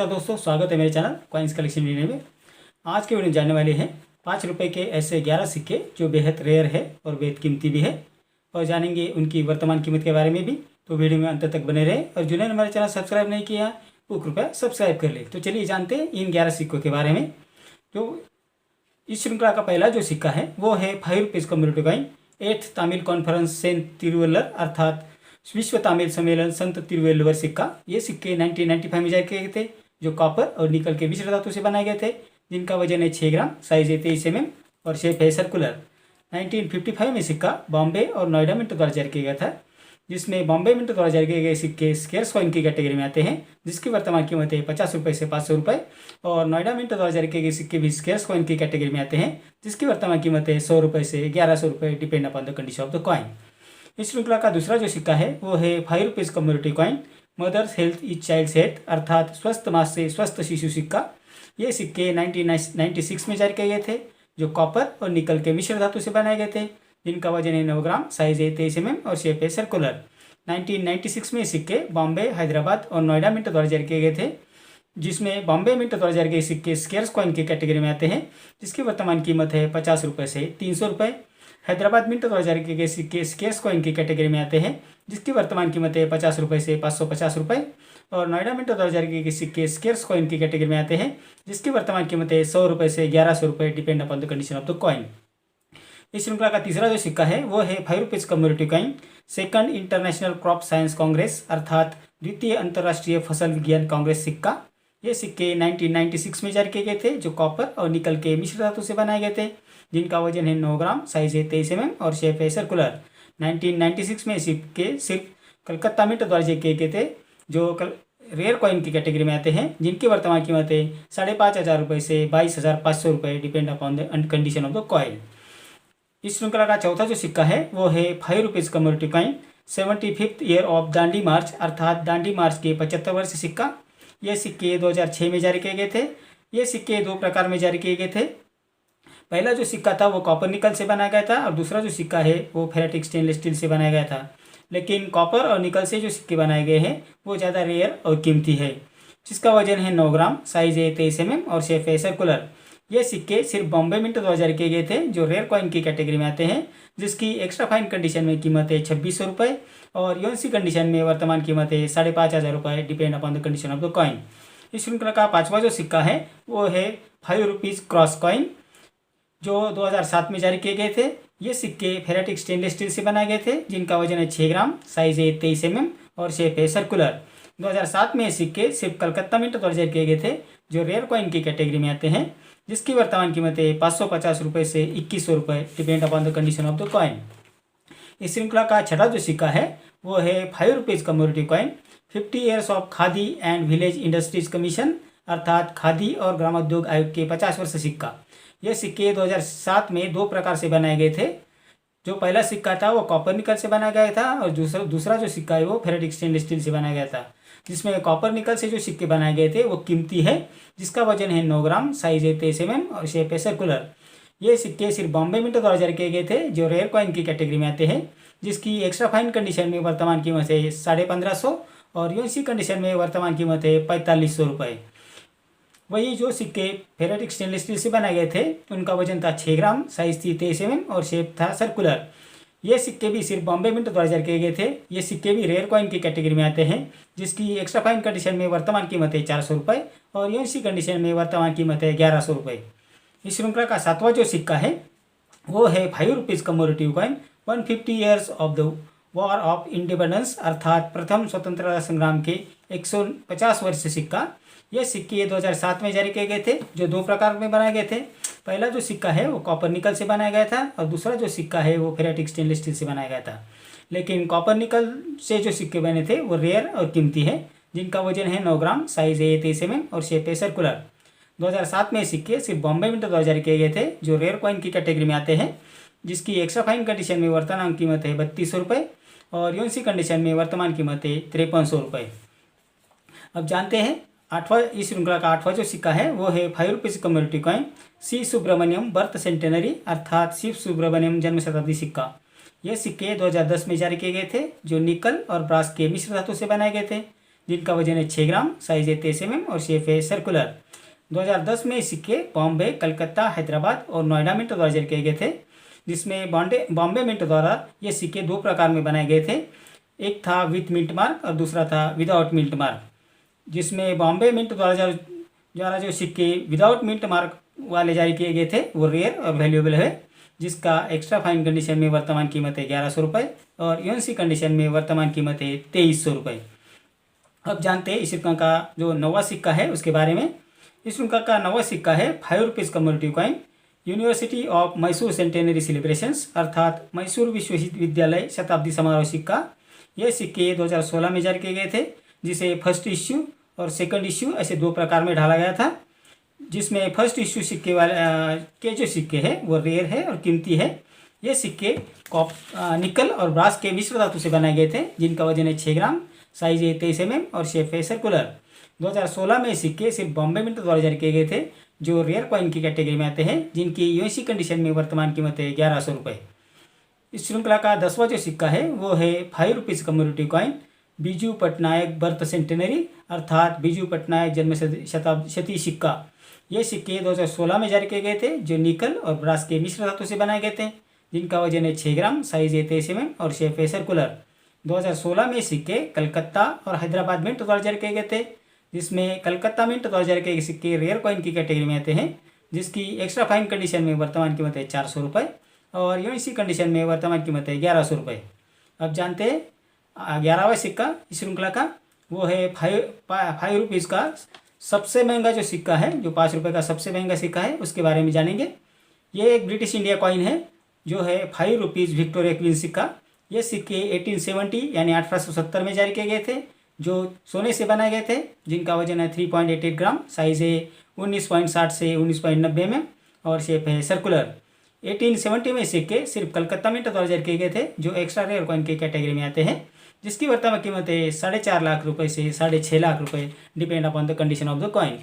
नमस्कार दोस्तों, स्वागत है मेरे चैनल कॉइन्स कलेक्शन वीडियो में। आज के वीडियो में जानने वाले हैं 5 रुपये के ऐसे 11 सिक्के जो बेहद रेयर है और बेहद कीमती भी है, और जानेंगे उनकी वर्तमान कीमत के बारे में भी। तो वीडियो में अंत तक बने रहे, और जिन्होंने हमारे चैनल सब्सक्राइब नहीं किया वो कृपया सब्सक्राइब कर ले। तो चलिए जानते हैं इन 11 सिक्कों के बारे में। जो इस श्रृंखला का पहला जो सिक्का है वो है 5 rupees community coin 8th Tamil conference saint Thiruvalluvar अर्थात विश्व तमिल सम्मेलन संत तिरुवल्लुवर सिक्का। ये सिक्के 1995 में जारी किए गए थे, जो कॉपर और निकल के मिश्र धातु से बनाए गए थे, जिनका वजन है 6 ग्राम, साइज है 23 mm और शेप है सर्कुलर। 1955 में सिक्का बॉम्बे और नोएडा मिंट द्वारा जारी किया गया था, जिसमें बॉम्बे मिंट द्वारा जारी किए गए सिक्के स्केर्स कॉइन की कैटेगरी में आते हैं, जिसकी वर्तमान कीमत है 50 रुपये से 500 रुपये, और नोएडा मिंट द्वारा जारी किए गए सिक्के भी स्केर्स कॉइन की कैटेगरी में आते हैं, जिसकी वर्तमान कीमत है 100 रुपये से 1100 रुपये, depend upon the condition of the coin. इस श्रृंखला का दूसरा जो सिक्का है वो है 5 rupees community coin mother's health is child's health अर्थात स्वस्थ माँ से स्वस्थ शिशु सिक्का। ये सिक्के 1996 में जारी किए गए थे, जो कॉपर और निकल के मिश्र धातु से बनाए गए थे, जिनका वजन है 9 ग्राम, साइज है 23 mm और शेप है सर्कुलर। 1996 में सिक्के बॉम्बे, हैदराबाद और नोएडा मिंट द्वारा जारी किए गए थे, जिसमें बॉम्बे मिंट द्वारा जारी किए सिक्के स्केर्स कॉइन की कैटेगरी में आते हैं, जिसकी वर्तमान कीमत है 50 रुपये से 300 रुपये। हैदराबाद मिंट द्वारा जारी किए गए सिक्के स्केर्स कॉइन की कैटेगरी में आते हैं, जिसकी वर्तमान कीमत है 50 रुपये से 550 रुपये, और नोएडा मिंट द्वारा जारी किए गए सिक्के स्केर्स कॉइन की कैटेगरी में आते हैं, जिसकी वर्तमान कीमत है 100 रुपये से 1100 रुपये, depend upon the condition of the coin. इस श्रृंखला का तीसरा जो सिक्का है वो है 5 rupees community coin second international crop science Congress अर्थात द्वितीय अंतर्राष्ट्रीय फसल विज्ञान कांग्रेस सिक्का। ये सिक्के 1996 में जारी किए गए थे, जो कॉपर और निकल के मिश्र धातु से बनाए गए थे, जिनका वजन है 9 ग्राम, साइज है 23 mm और शेप है सर्कुलर। 1996 में सिक्के सिर्फ कलकत्ता मिंट द्वारा जारी किए गए थे, जो रेयर कॉइन की कैटेगरी में आते हैं, जिनकी वर्तमान कीमत है 5,500 रुपये से 22,500 रुपये, depend upon the condition of the coin. इस श्रृंखला का चौथा जो सिक्का है वो है 5 rupees community coin 75th year of Dandi March अर्थात दांडी मार्च के 75 वर्ष सिक्का। ये सिक्के 2006 में जारी किए गए थे। ये सिक्के 2 प्रकार में जारी किए गए थे। पहला जो सिक्का था वो कॉपर निकल से बनाया गया था, और दूसरा जो सिक्का है वो फेरेटिक स्टेनलेस स्टील से बनाया गया था। लेकिन कॉपर और निकल से जो सिक्के बनाए गए हैं वो ज़्यादा रेयर और कीमती है, जिसका वजन है 9 ग्राम, साइज है 23 mm और शेप है सर्कुलर। ये सिक्के सिर्फ बॉम्बे मिंट द्वारा जारी किए गए थे, जो रेयर कॉइन की कैटेगरी में आते हैं, जिसकी एक्स्ट्रा फाइन कंडीशन में कीमत है 2600 रुपये, और यूएनसी कंडीशन में वर्तमान कीमत है 5,500 रुपये, depend upon the condition of the coin. इस श्रृंखला का पाँचवा जो सिक्का है वो है 5 रुपीज़ क्रॉस कॉइन, जो 2007 में जारी किए गए थे। ये सिक्के फेरेटिक स्टेनलेस स्टील से बनाए गए थे, जिनका वजन है 6 ग्राम, साइज है 23 mm और शेप है सर्कुलर। 2007 में ये सिक्के सिर्फ कलकत्ता मिंट द्वारा जारी किए गए थे, जो रेयर कॉइन की कैटेगरी में आते हैं, जिसकी वर्तमान कीमत है 550 रुपये से 2100 रुपये, depend upon the condition of the coin. इस श्रृंखला का छठा जो सिक्का है वो है 5 rupees community coin 50 years of khadi and village industries commission अर्थात खादी और ग्रामोद्योग आयोग के 50 वर्ष सिक्का। यह सिक्के 2007 में 2 प्रकार से बनाए गए थे। जो पहला सिक्का था वो कॉपर निकल से बनाया गया था, और दूसरा जो सिक्का है वो फेरेटिक स्टेनलेस स्टील से बनाया गया था। जिसमें कॉपर निकल से जो सिक्के बनाए गए थे वो कीमती है, जिसका वजन है 9 ग्राम, साइज है 23 mm और शेप है सर्कुलर। ये सिक्के सिर्फ बॉम्बे मिंट द्वारा जारी किए गए थे, जो रेयर कॉइन की कैटेगरी में आते हैं, जिसकी एक्स्ट्रा फाइन कंडीशन में वर्तमान कीमत है 1550 और यूएनसी कंडीशन में वर्तमान कीमत है 4500 रुपये। वही जो सिक्के फेरेटिक स्टेनलेस स्टील से बनाए गए थे उनका वजन था 6 ग्राम, साइज थी 23 mm और शेप था सर्कुलर। ये सिक्के भी सिर्फ बॉम्बे मिंट द्वारा जारी किए गए थे। ये सिक्के भी रेयर कॉइन की कैटेगरी में आते हैं, जिसकी एक्स्ट्रा फाइन कंडीशन में वर्तमान कीमत है 400 रुपये और यूएनसी कंडीशन में वर्तमान कीमत है 1100 रुपये। इस श्रृंखला का सातवां जो सिक्का है वो है 5 rupees community coin 150 years of the war of independence अर्थात प्रथम स्वतंत्रता संग्राम के 150 वर्ष सिक्का। ये सिक्के 2007 में जारी किए गए थे, जो 2 प्रकार में बनाए गए थे। पहला जो सिक्का है वो कॉपर निकल से बनाया गया था, और दूसरा जो सिक्का है वो फेरेटिक स्टेनलेस स्टील से बनाया गया था। लेकिन कॉपर निकल से जो सिक्के बने थे वो रेयर और कीमती है, जिनका वजन है 9 ग्राम, साइज है 23 mm और शेप है सर्कुलर। 2007 में सिक्के सिर्फ बॉम्बे मिंट द्वारा जारी किए गए थे, जो रेयर कॉइन की कैटेगरी में आते हैं, जिसकी एक्स्ट्रा फाइन कंडीशन में वर्तमान कीमत है 3200 रुपये और यूएनसी कंडीशन में वर्तमान कीमत है 5300 रुपये। अब जानते हैं इस श्रृंखला का आठवां जो सिक्का है वो है 5 रुपीज़ कम्युनिटी कॉइन सी सुब्रमण्यम बर्थ सेंटेनरी अर्थात शिव सुब्रमण्यम जन्म शताब्दी सिक्का। यह सिक्के 2010 में जारी किए गए थे, जो निकल और ब्रास के मिश्र धातु से बनाए गए थे, जिनका वजन है 6 ग्राम, साइज है 23 mm और शेप है सर्कुलर। 2010 में सिक्के बॉम्बे, कलकत्ता, हैदराबाद और नोएडा मिंट द्वारा जारी किए गए थे, जिसमें बॉम्बे मिंट द्वारा ये सिक्के दो प्रकार में बनाए गए थे। एक था विथ मिंट मार्क और दूसरा था विदाउट मिंट मार्क। जिसमें बॉम्बे मिंट द्वारा जो सिक्के विदाउट मिंट मार्क वाले जारी किए गए थे वो रेयर और वैल्यूएबल है, जिसका एक्स्ट्रा फाइन कंडीशन में वर्तमान कीमत है 1100 रुपये और यूएनसी कंडीशन में वर्तमान कीमत है 2300 रुपये। अब जानते हैं इस श्रीलंका का जो नवा सिक्का है उसके बारे में। इस श्रीलंका का नवा सिक्का है 5 rupees community coin, university of Mysore centenary celebrations अर्थात मैसूर विश्वविद्यालय शताब्दी समारोह सिक्का। यह सिक्के 2016 में जारी किए गए थे, जिसे फर्स्ट इश्यू और सेकंड इश्यू ऐसे दो प्रकार में ढाला गया था। जिसमें फर्स्ट इश्यू सिक्के वाले के जो सिक्के हैं वो रेयर है और कीमती है। ये सिक्के निकल और ब्रास के मिश्र धातु से बनाए गए थे, जिनका वजन है 6 ग्राम, साइज है 23 mm और शेप है सर्कुलर। 2016 में सिक्के सिर्फ बॉम्बे मिंट द्वारा जारी किए गए थे, जो रेयर कॉइन की कैटेगरी में आते हैं, जिनकी यूएनसी कंडीशन में वर्तमान कीमत है 1100 रुपये। इस श्रृंखला का 10वां जो सिक्का है वो है 5 rupees community coin, Biju Patnaik birth centenary अर्थात बीजू पटनायक जन्म शती सिक्का। ये सिक्के 2016 में जारी किए गए थे, जो निकल और ब्रास के मिश्र धातु से बनाए गए थे, जिनका वजन है 6 ग्राम, साइज है 23 mm और शेप है सर्कुलर। 2016 में सिक्के कलकत्ता और हैदराबाद मिंट द्वारा जारी किए गए थे, जिसमें कलकत्ता मिंट द्वारा जारी किए गए सिक्के रेयर कॉइन की कैटेगरी में आते हैं, जिसकी एक्स्ट्रा फाइन कंडीशन में वर्तमान कीमत है 400 रुपये और यूएनसी कंडीशन में वर्तमान कीमत है 1100 रुपये। अब जानते हैं 11वां सिक्का इस श्रृंखला का वो है 5 रुपीज़ का सबसे महंगा जो सिक्का है, जो 5 रुपये का सबसे महंगा सिक्का है, उसके बारे में जानेंगे। ये एक ब्रिटिश इंडिया कॉइन है जो है 5 रुपीज़ विक्टोरिया क्वीन सिक्का। ये सिक्के 1870 यानी 1870 में जारी किए गए थे, जो सोने से बनाए गए थे, जिनका वजन है 3.88 ग्राम, साइज है 19.60 से 19.90 mm और शेप है सर्कुलर। 1870 में सिक्के सिर्फ कलकत्ता मिंट द्वारा जारी किए गए थे, जो एक्स्ट्रा रेयर कॉइन की कैटेगरी में आते हैं, जिसकी वर्तमान कीमत है 4.5 लाख रुपए से 6.5 लाख रुपए, depend upon the condition of the coin.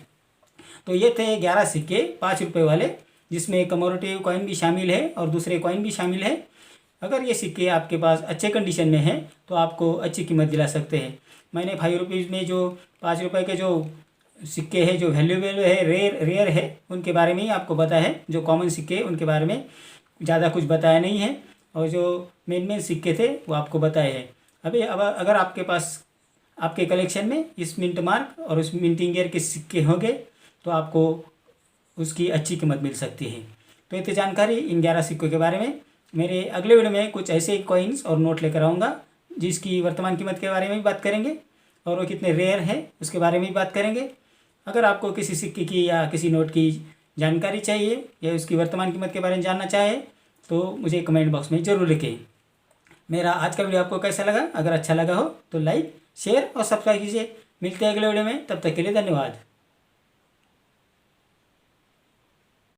तो ये थे 11 सिक्के 5 रुपये वाले, जिसमें कमोरेटिव कॉइन भी शामिल है और दूसरे कॉइन भी शामिल है। अगर ये सिक्के आपके पास अच्छे कंडीशन में हैं तो आपको अच्छी कीमत दिला सकते हैं। मैंने 5 रुपीज़ में जो 5 रुपये के जो सिक्के हैं जो वैल्यूएबल है, रेयर है, उनके बारे में ही आपको बताया है। जो कॉमन सिक्के उनके बारे में ज़्यादा कुछ बताया नहीं है, और जो मेन सिक्के थे वो आपको बताए हैं। अब अगर आपके पास आपके कलेक्शन में इस मिंट मार्क और उस मिंटिंग ईयर के सिक्के होंगे तो आपको उसकी अच्छी कीमत मिल सकती है। तो इतनी जानकारी इन 11 सिक्कों के बारे में। मेरे अगले वीडियो में कुछ ऐसे कॉइन्स और नोट लेकर आऊँगा, जिसकी वर्तमान कीमत के बारे में भी बात करेंगे और वो कितने रेयर है उसके बारे में भी बात करेंगे। अगर आपको किसी सिक्के की या किसी नोट की जानकारी चाहिए या उसकी वर्तमान कीमत के बारे में जानना चाहे तो मुझे कमेंट बॉक्स में ज़रूर लिखें। मेरा आज का वीडियो आपको कैसा लगा? अगर अच्छा लगा हो तो लाइक, शेयर और सब्सक्राइब कीजिए। मिलते हैं अगले वीडियो में, तब तक के लिए धन्यवाद।